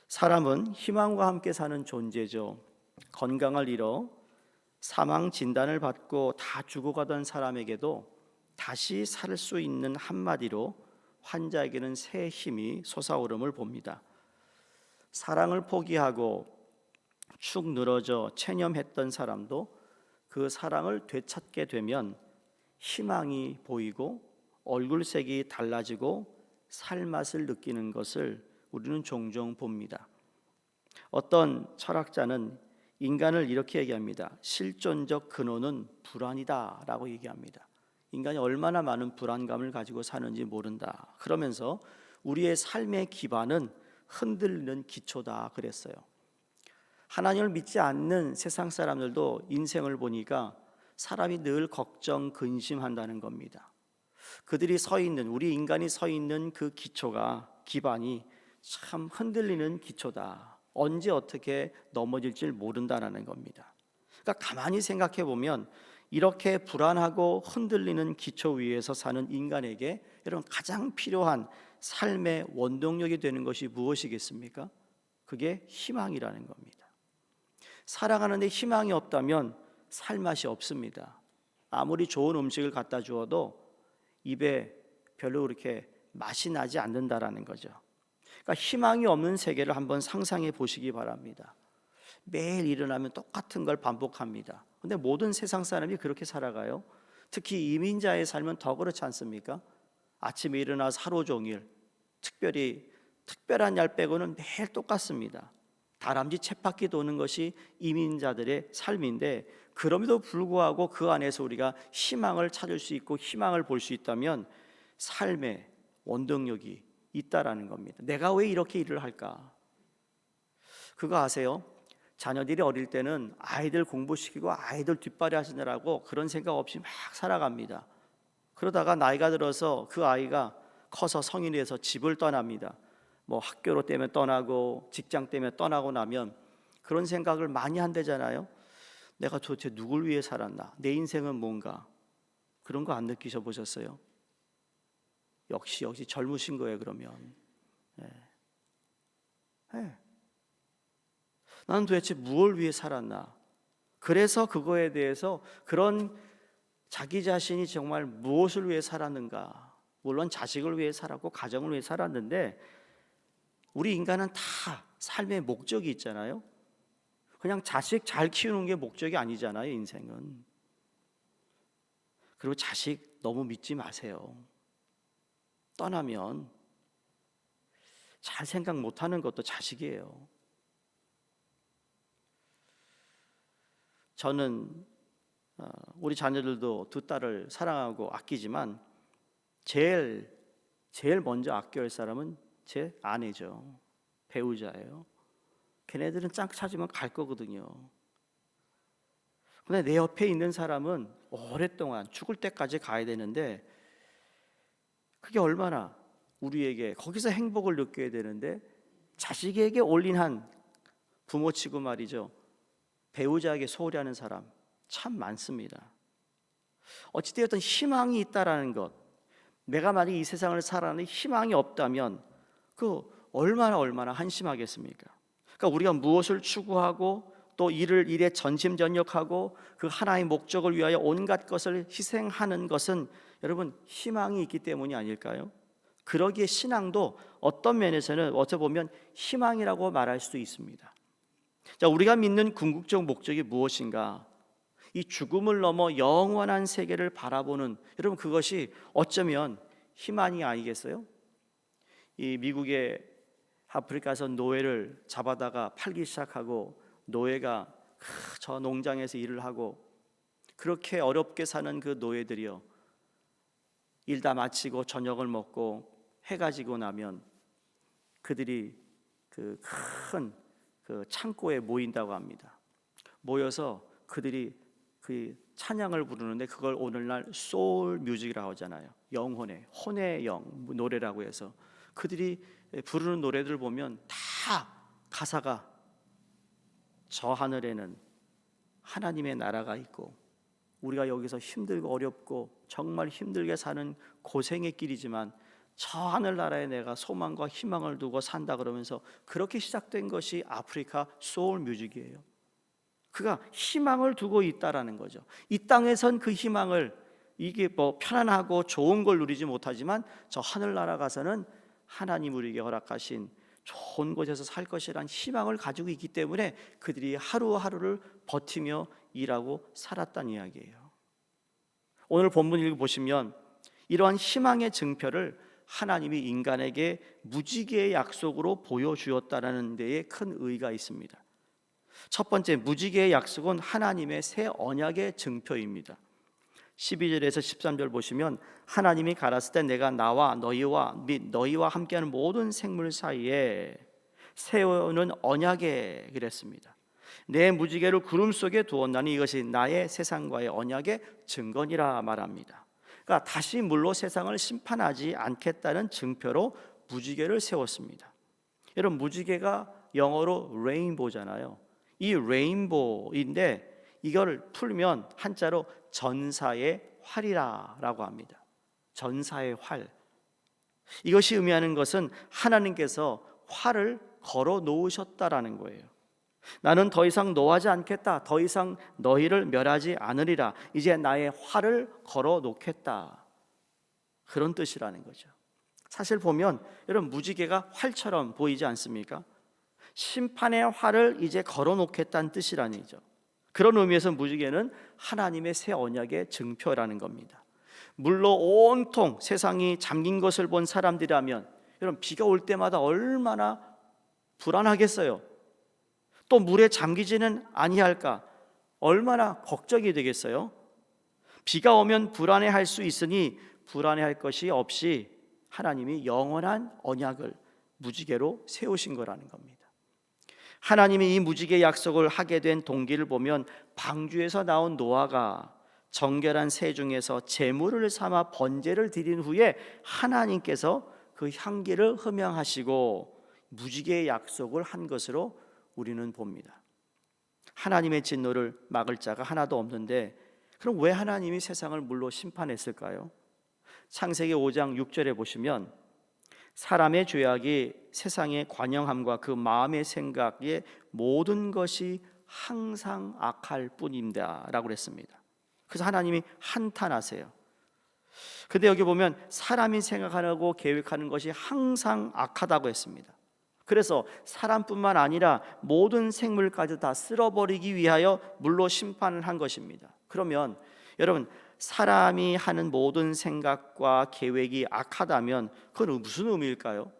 사람은 희망과 함께 사는 존재죠. 건강을 잃어 사망 진단을 받고 다 죽어가던 사람에게도 다시 살 수 있는 한마디로 환자에게는 새 힘이 솟아오름을 봅니다. 사랑을 포기하고 축 늘어져 체념했던 사람도 그 사랑을 되찾게 되면 희망이 보이고 얼굴색이 달라지고 살맛을 느끼는 것을 우리는 종종 봅니다. 어떤 철학자는 인간을 이렇게 얘기합니다. 실존적 근원은 불안이다 라고 얘기합니다. 인간이 얼마나 많은 불안감을 가지고 사는지 모른다. 그러면서 우리의 삶의 기반은 흔들리는 기초다 그랬어요. 하나님을 믿지 않는 세상 사람들도 인생을 보니까 사람이 늘 걱정, 근심한다는 겁니다. 그들이 서 있는, 우리 인간이 서 있는 그 기초가, 기반이 참 흔들리는 기초다. 언제 어떻게 넘어질지 모른다는 겁니다. 그러니까 가만히 생각해 보면 이렇게 불안하고 흔들리는 기초 위에서 사는 인간에게 여러분 가장 필요한 삶의 원동력이 되는 것이 무엇이겠습니까? 그게 희망이라는 겁니다. 살아가는데 희망이 없다면 살맛이 없습니다. 아무리 좋은 음식을 갖다 주어도 입에 별로 그렇게 맛이 나지 않는다라는 거죠. 그러니까 희망이 없는 세계를 한번 상상해 보시기 바랍니다. 매일 일어나면 똑같은 걸 반복합니다. 근데 모든 세상 사람이 그렇게 살아가요. 특히 이민자의 삶은 더 그렇지 않습니까? 아침에 일어나서 하루 종일 특별한 날 빼고는 매일 똑같습니다. 다람쥐 쳇바퀴 도는 것이 이민자들의 삶인데, 그럼에도 불구하고 그 안에서 우리가 희망을 찾을 수 있고 희망을 볼 수 있다면 삶의 원동력이 있다라는 겁니다. 내가 왜 이렇게 일을 할까? 그거 아세요? 자녀들이 어릴 때는 아이들 공부시키고 아이들 뒷발이 하시느라고 그런 생각 없이 막 살아갑니다. 그러다가 나이가 들어서 그 아이가 커서 성인이 돼서 집을 떠납니다. 뭐 학교로 때문에 떠나고 직장 때문에 떠나고 나면 그런 생각을 많이 한대잖아요. 내가 도대체 누굴 위해 살았나? 내 인생은 뭔가? 그런 거 안 느끼셔 보셨어요? 역시 젊으신 거예요. 그러면 나는 도대체 무엇을 위해 살았나? 그래서 그거에 대해서 그런 자기 자신이 정말 무엇을 위해 살았는가? 물론 자식을 위해 살았고 가정을 위해 살았는데 우리 인간은 다 삶의 목적이 있잖아요. 그냥 자식 잘 키우는 게 목적이 아니잖아요, 인생은. 그리고 자식 너무 믿지 마세요. 떠나면 잘 생각 못하는 것도 자식이에요. 저는 우리 자녀들도 두 딸을 사랑하고 아끼지만 제일 먼저 아껴야 할 사람은 제 아내죠. 배우자예요. 걔네들은 짝 찾으면 갈 거거든요. 근데 내 옆에 있는 사람은 오랫동안 죽을 때까지 가야 되는데 그게 얼마나 우리에게 거기서 행복을 느껴야 되는데 자식에게 올인한 부모치고 말이죠. 배우자에게 소홀히 하는 사람 참 많습니다. 어찌되었든 희망이 있다라는 것, 내가 만약 이 세상을 살아가는 희망이 없다면 그 얼마나 한심하겠습니까? 그러니까 우리가 무엇을 추구하고 또 일에 전심전력하고 그 하나의 목적을 위하여 온갖 것을 희생하는 것은 여러분 희망이 있기 때문이 아닐까요? 그러기에 신앙도 어떤 면에서는 어떻게 보면 희망이라고 말할 수도 있습니다. 자, 우리가 믿는 궁극적 목적이 무엇인가? 이 죽음을 넘어 영원한 세계를 바라보는, 여러분 그것이 어쩌면 희망이 아니겠어요? 이 미국의 아프리카에서 노예를 잡아다가 팔기 시작하고 노예가 저 농장에서 일을 하고 그렇게 어렵게 사는 그 노예들이요, 일 다 마치고 저녁을 먹고 해가 지고 나면 그들이 그 큰 그 창고에 모인다고 합니다. 모여서 그들이 그 찬양을 부르는데 그걸 오늘날 소울 뮤직이라고 하잖아요. 영혼의 혼의 영 노래라고 해서 그들이 부르는 노래들을 보면 다 가사가 저 하늘에는 하나님의 나라가 있고 우리가 여기서 힘들고 어렵고 정말 힘들게 사는 고생의 길이지만 저 하늘나라에 내가 소망과 희망을 두고 산다 그러면서 그렇게 시작된 것이 아프리카 소울 뮤직이에요. 그가 희망을 두고 있다라는 거죠. 이 땅에선 그 희망을, 이게 뭐 편안하고 좋은 걸 누리지 못하지만 저 하늘나라 가서는 하나님 우리에게 허락하신 좋은 곳에서 살 것이란 희망을 가지고 있기 때문에 그들이 하루하루를 버티며 일하고 살았다는 이야기예요. 오늘 본문 읽어보시면 이러한 희망의 증표를 하나님이 인간에게 무지개의 약속으로 보여주었다는 데에 큰 의의가 있습니다. 첫 번째, 무지개의 약속은 하나님의 새 언약의 증표입니다. 12절에서 13절 보시면 하나님이 가라사대 때 내가 나와 너희와 및 너희와 함께하는 모든 생물 사이에 세우는 언약에 그랬습니다. 내 무지개를 구름 속에 두었나니 이것이 나의 세상과의 언약의 증거니라 말합니다. 그러니까 다시 물로 세상을 심판하지 않겠다는 증표로 무지개를 세웠습니다. 여러분, 무지개가 영어로 레인보우잖아요. 이 레인보우인데 이걸 풀면 한자로 전사의 활이라고 합니다. 전사의 활. 이것이 의미하는 것은 하나님께서 활을 걸어 놓으셨다라는 거예요. 나는 더 이상 노하지 않겠다. 더 이상 너희를 멸하지 않으리라. 이제 나의 활을 걸어 놓겠다. 그런 뜻이라는 거죠. 사실 보면 여러분, 무지개가 활처럼 보이지 않습니까? 심판의 활을 이제 걸어 놓겠다는 뜻이라는 거죠. 그런 의미에서 무지개는 하나님의 새 언약의 증표라는 겁니다. 물로 온통 세상이 잠긴 것을 본 사람들이라면 여러분, 비가 올 때마다 얼마나 불안하겠어요. 또 물에 잠기지는 아니할까 얼마나 걱정이 되겠어요. 비가 오면 불안해할 수 있으니 불안해할 것이 없이 하나님이 영원한 언약을 무지개로 세우신 거라는 겁니다. 하나님이 이 무지개 약속을 하게 된 동기를 보면 방주에서 나온 노아가 정결한 새 중에서 제물을 삼아 번제를 드린 후에 하나님께서 그 향기를 흠양하시고 무지개의 약속을 한 것으로 우리는 봅니다. 하나님의 진노를 막을 자가 하나도 없는데 그럼 왜 하나님이 세상을 물로 심판했을까요? 창세기 5장 6절에 보시면 사람의 죄악이 세상의 관영함과 그 마음의 생각의 모든 것이 항상 악할 뿐입니다 라고 그랬습니다. 그래서 하나님이 한탄하세요. 근데 여기 보면 사람이 생각하고 계획하는 것이 항상 악하다고 했습니다. 그래서 사람뿐만 아니라 모든 생물까지 다 쓸어버리기 위하여 물로 심판을 한 것입니다. 그러면 여러분, 사람이 하는 모든 생각과 계획이 악하다면 그건 무슨 의미일까요?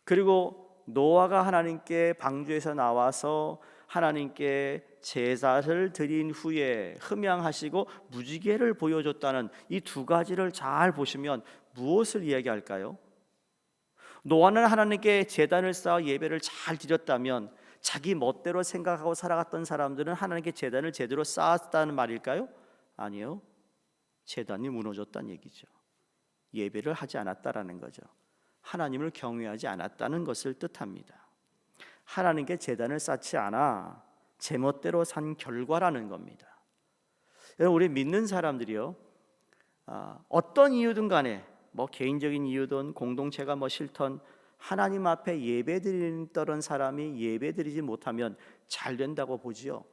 그리고 노아가 하나님께 방주에서 나와서 하나님께 제사를 드린 후에 흠양하시고 무지개를 보여줬다는 이 두 가지를 잘 보시면 무엇을 이야기할까요? 노아는 하나님께 제단을 쌓아 예배를 잘 드렸다면 자기 멋대로 생각하고 살아갔던 사람들은 하나님께 제단을 제대로 쌓았다는 말일까요? 아니요. 제단이 무너졌다는 얘기죠. 예배를 하지 않았다라는 거죠. 하나님을 경외하지 않았다는 것을 뜻합니다. 하나님께 제단을 쌓지 않아 제멋대로 산 결과라는 겁니다. 여러분, 우리 믿는 사람들이요, 어떤 이유든 간에 뭐 개인적인 이유든 공동체가 뭐 싫던 하나님 앞에 예배드리던 사람이 예배드리지 못하면 잘 된다고 보지요.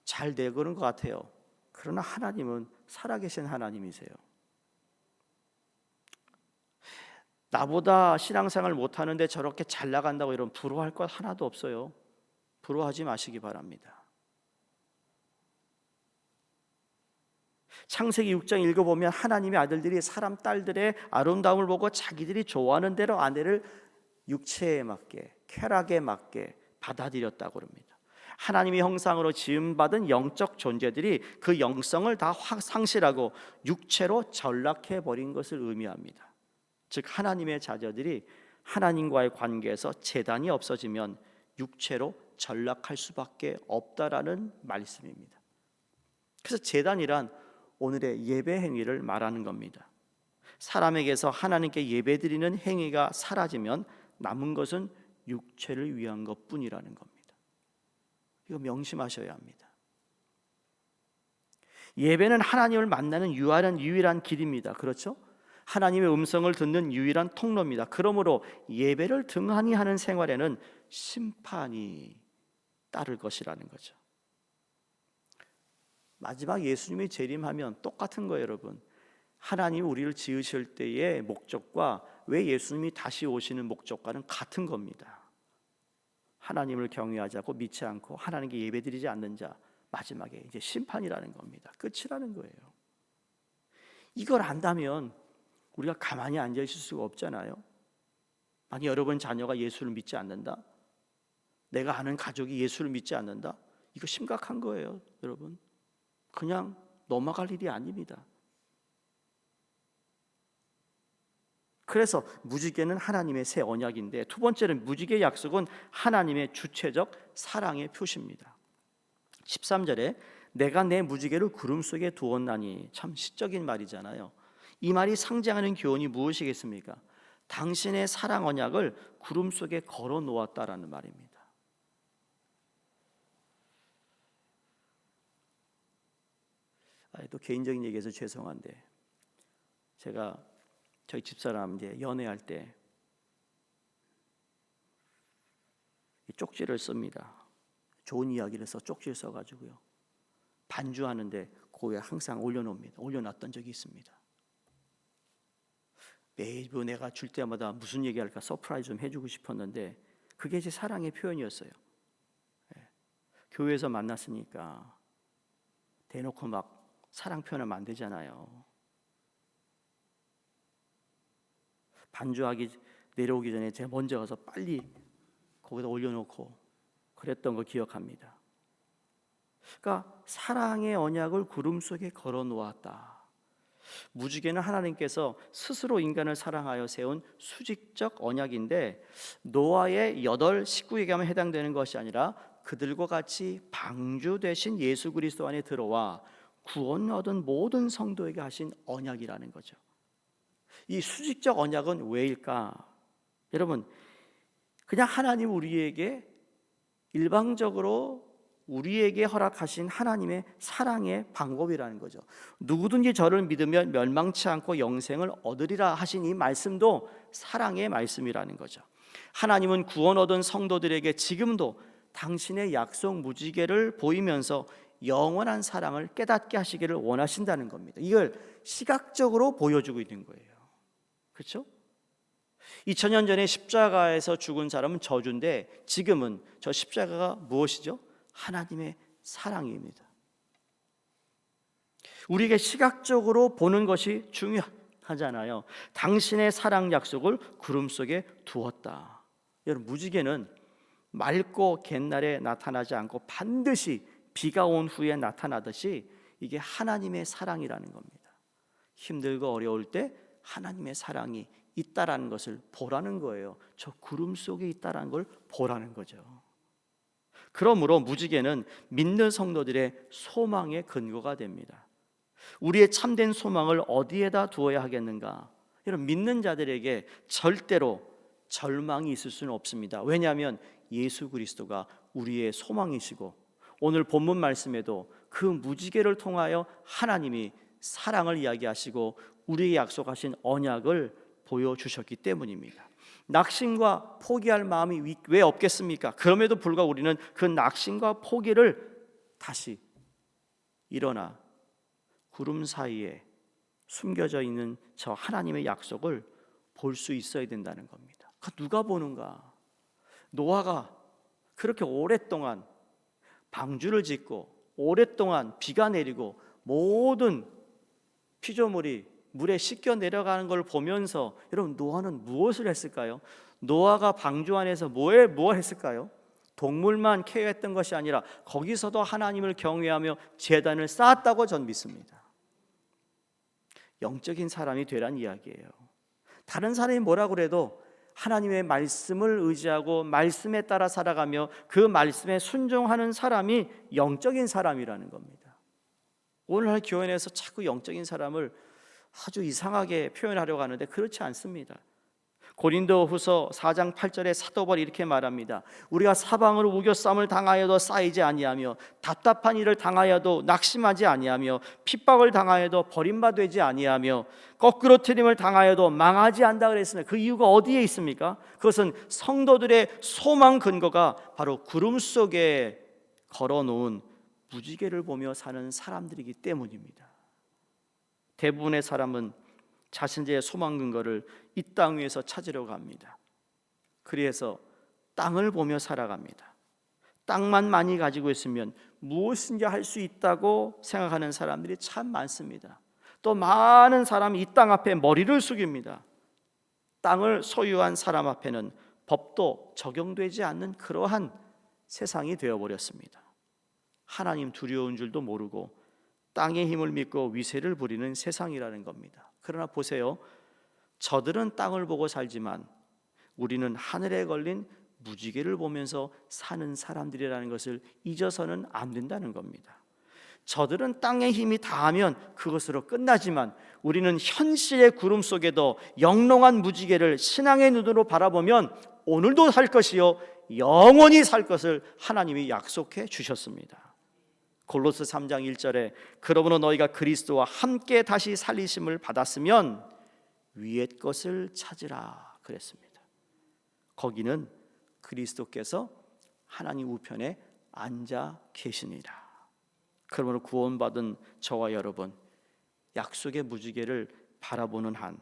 잘 되고는 것 같아요. 그러나 하나님은 살아계신 하나님이세요. 나보다 신앙생활 못하는데 저렇게 잘 나간다고 이런 부러워할 것 하나도 없어요. 부러워하지 마시기 바랍니다. 창세기 6장 읽어보면 하나님의 아들들이 사람 딸들의 아름다움을 보고 자기들이 좋아하는 대로 아내를 육체에 맞게, 쾌락에 맞게 받아들였다고 합니다. 하나님의 형상으로 지음받은 영적 존재들이 그 영성을 다 상실하고 육체로 전락해버린 것을 의미합니다. 즉 하나님의 자녀들이 하나님과의 관계에서 제단이 없어지면 육체로 전락할 수밖에 없다라는 말씀입니다. 그래서 제단이란 오늘의 예배 행위를 말하는 겁니다. 사람에게서 하나님께 예배드리는 행위가 사라지면 남은 것은 육체를 위한 것뿐이라는 겁니다. 이거 명심하셔야 합니다. 예배는 하나님을 만나는 유일한 길입니다. 그렇죠? 하나님의 음성을 듣는 유일한 통로입니다. 그러므로 예배를 등한히 하는 생활에는 심판이 따를 것이라는 거죠. 마지막 예수님이 재림하면 똑같은 거예요, 여러분. 하나님이 우리를 지으실 때의 목적과 왜 예수님이 다시 오시는 목적과는 같은 겁니다. 하나님을 경외하지 않고 믿지 않고 하나님께 예배드리지 않는 자, 마지막에 이제 심판이라는 겁니다. 끝이라는 거예요. 이걸 안다면 우리가 가만히 앉아 있을 수가 없잖아요. 만약 여러분 자녀가 예수를 믿지 않는다, 내가 아는 가족이 예수를 믿지 않는다, 이거 심각한 거예요, 여러분. 그냥 넘어갈 일이 아닙니다. 그래서 무지개는 하나님의 새 언약인데, 두 번째는 무지개의 약속은 하나님의 주체적 사랑의 표시입니다. 13절에 내가 내 무지개를 구름 속에 두었나니, 참 시적인 말이잖아요. 이 말이 상징하는 교훈이 무엇이겠습니까? 당신의 사랑 언약을 구름 속에 걸어 놓았다라는 말입니다. 또 개인적인 얘기해서 죄송한데, 제가 저희 집사람 이제 연애할 때 쪽지를 씁니다. 좋은 이야기를 써 쪽지를 써가지고요, 반주하는데 그에 항상 올려놨던 적이 있습니다. 매번 내가 줄 때마다 무슨 얘기할까 서프라이즈 좀 해주고 싶었는데, 그게 제 사랑의 표현이었어요. 교회에서 만났으니까 대놓고 막 사랑 표현하면 안 되잖아요. 반주하기 내려오기 전에 제가 먼저 가서 빨리 거기다 올려놓고 그랬던 거 기억합니다. 그러니까 사랑의 언약을 구름 속에 걸어 놓았다. 무지개는 하나님께서 스스로 인간을 사랑하여 세운 수직적 언약인데, 노아의 8 식구에게만 해당되는 것이 아니라 그들과 같이 방주 되신 예수 그리스도 안에 들어와 구원을 얻은 모든 성도에게 하신 언약이라는 거죠. 이 수직적 언약은 왜일까? 여러분, 그냥 하나님 우리에게 일방적으로 우리에게 허락하신 하나님의 사랑의 방법이라는 거죠. 누구든지 저를 믿으면 멸망치 않고 영생을 얻으리라 하신 이 말씀도 사랑의 말씀이라는 거죠. 하나님은 구원 얻은 성도들에게 지금도 당신의 약속 무지개를 보이면서 영원한 사랑을 깨닫게 하시기를 원하신다는 겁니다. 이걸 시각적으로 보여주고 있는 거예요. 그렇죠? 2000년 전에 십자가에서 죽은 사람은 저주인데, 지금은 저 십자가가 무엇이죠? 하나님의 사랑입니다. 우리에게 시각적으로 보는 것이 중요하잖아요. 당신의 사랑 약속을 구름 속에 두었다. 여러분, 무지개는 맑고 갯날에 나타나지 않고 반드시 비가 온 후에 나타나듯이 이게 하나님의 사랑이라는 겁니다. 힘들고 어려울 때 하나님의 사랑이 있다라는 것을 보라는 거예요. 저 구름 속에 있다라는 걸 보라는 거죠. 그러므로 무지개는 믿는 성도들의 소망의 근거가 됩니다. 우리의 참된 소망을 어디에다 두어야 하겠는가? 여러분, 믿는 자들에게 절대로 절망이 있을 수는 없습니다. 왜냐하면 예수 그리스도가 우리의 소망이시고, 오늘 본문 말씀에도 그 무지개를 통하여 하나님이 사랑을 이야기하시고 우리에게 약속하신 언약을 보여주셨기 때문입니다. 낙심과 포기할 마음이 왜 없겠습니까? 그럼에도 불구하고 우리는 그 낙심과 포기를 다시 일어나 구름 사이에 숨겨져 있는 저 하나님의 약속을 볼 수 있어야 된다는 겁니다. 누가 보는가? 노아가 그렇게 오랫동안 방주를 짓고 오랫동안 비가 내리고 모든 피조물이 물에 씻겨 내려가는 걸 보면서, 여러분, 노아는 무엇을 했을까요? 노아가 방주 안에서 뭘 했을까요? 동물만 케어했던 것이 아니라 거기서도 하나님을 경외하며 제단을 쌓았다고 전 믿습니다. 영적인 사람이 되란 이야기예요. 다른 사람이 뭐라 그래도 하나님의 말씀을 의지하고 말씀에 따라 살아가며 그 말씀에 순종하는 사람이 영적인 사람이라는 겁니다. 오늘날 교회에서 자꾸 영적인 사람을 아주 이상하게 표현하려고 하는데 그렇지 않습니다. 고린도후서 4장 8절에 사도 바울이 이렇게 말합니다. 우리가 사방으로 우겨싸움을 당하여도 쌓이지 아니하며 답답한 일을 당하여도 낙심하지 아니하며 핍박을 당하여도 버림받지 아니하며 거꾸로 트림을 당하여도 망하지 않다 그랬습니다. 그 이유가 어디에 있습니까? 그것은 성도들의 소망 근거가 바로 구름 속에 걸어놓은 무지개를 보며 사는 사람들이기 때문입니다. 대부분의 사람은 자신의 소망 근거를 이 땅 위에서 찾으려고 합니다. 그래서 땅을 보며 살아갑니다. 땅만 많이 가지고 있으면 무엇인지 할 수 있다고 생각하는 사람들이 참 많습니다. 또 많은 사람이 이 땅 앞에 머리를 숙입니다. 땅을 소유한 사람 앞에는 법도 적용되지 않는 그러한 세상이 되어버렸습니다. 하나님 두려운 줄도 모르고 땅의 힘을 믿고 위세를 부리는 세상이라는 겁니다. 그러나 보세요. 저들은 땅을 보고 살지만 우리는 하늘에 걸린 무지개를 보면서 사는 사람들이라는 것을 잊어서는 안 된다는 겁니다. 저들은 땅의 힘이 다하면 그것으로 끝나지만 우리는 현실의 구름 속에도 영롱한 무지개를 신앙의 눈으로 바라보면 오늘도 살 것이요 영원히 살 것을 하나님이 약속해 주셨습니다. 골로새 3장 1절에 그러므로 너희가 그리스도와 함께 다시 살리심을 받았으면 위의 것을 찾으라 그랬습니다. 거기는 그리스도께서 하나님 우편에 앉아 계시니라. 그러므로 구원받은 저와 여러분, 약속의 무지개를 바라보는 한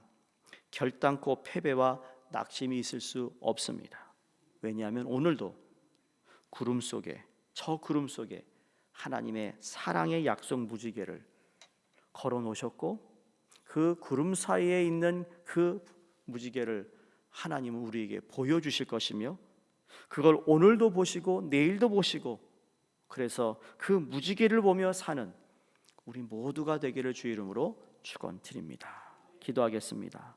결단코 패배와 낙심이 있을 수 없습니다. 왜냐하면 오늘도 구름 속에, 저 구름 속에 하나님의 사랑의 약속 무지개를 걸어 놓으셨고 그 구름 사이에 있는 그 무지개를 하나님은 우리에게 보여주실 것이며 그걸 오늘도 보시고 내일도 보시고 그래서 그 무지개를 보며 사는 우리 모두가 되기를 주 이름으로 축원드립니다. 기도하겠습니다.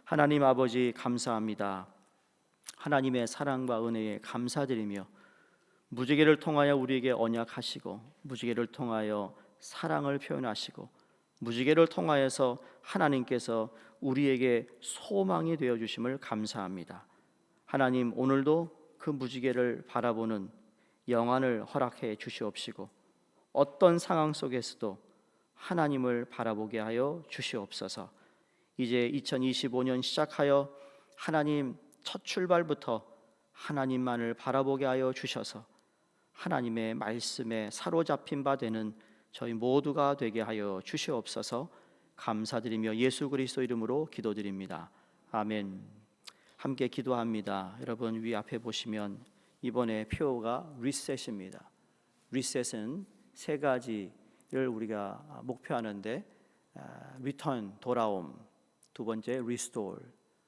하나님 아버지 감사합니다. 하나님의 사랑과 은혜에 감사드리며 무지개를 통하여 우리에게 언약하시고 무지개를 통하여 사랑을 표현하시고 무지개를 통하여서 하나님께서 우리에게 소망이 되어 주심을 감사합니다. 하나님 오늘도 그 무지개를 바라보는 영안을 허락해 주시옵시고 어떤 상황 속에서도 하나님을 바라보게 하여 주시옵소서. 이제 2025년 시작하여 하나님 첫 출발부터 하나님만을 바라보게 하여 주셔서 하나님의 말씀에 사로잡힌 바 되는 저희 모두가 되게 하여 주시옵소서. 감사드리며 예수 그리스도 이름으로 기도드립니다. 아멘. 함께 기도합니다. 여러분 위 앞에 보시면 이번에 표가 리셋입니다. 리셋은 세 가지를 우리가 목표하는데 리턴 돌아옴, 두 번째 restore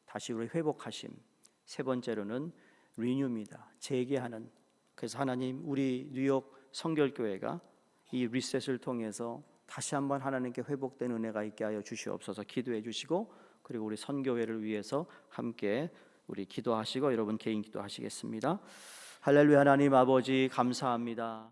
다시 우리 회복하심, 세 번째로는 renew입니다. 재개하는. 그래서 하나님 우리 뉴욕 성결교회가 이 리셋을 통해서 다시 한번 하나님께 회복된 은혜가 있게 하여 주시옵소서. 기도해 주시고 그리고 우리 선교회를 위해서 함께 우리 기도하시고 여러분 개인 기도하시겠습니다. 할렐루야. 하나님 아버지 감사합니다.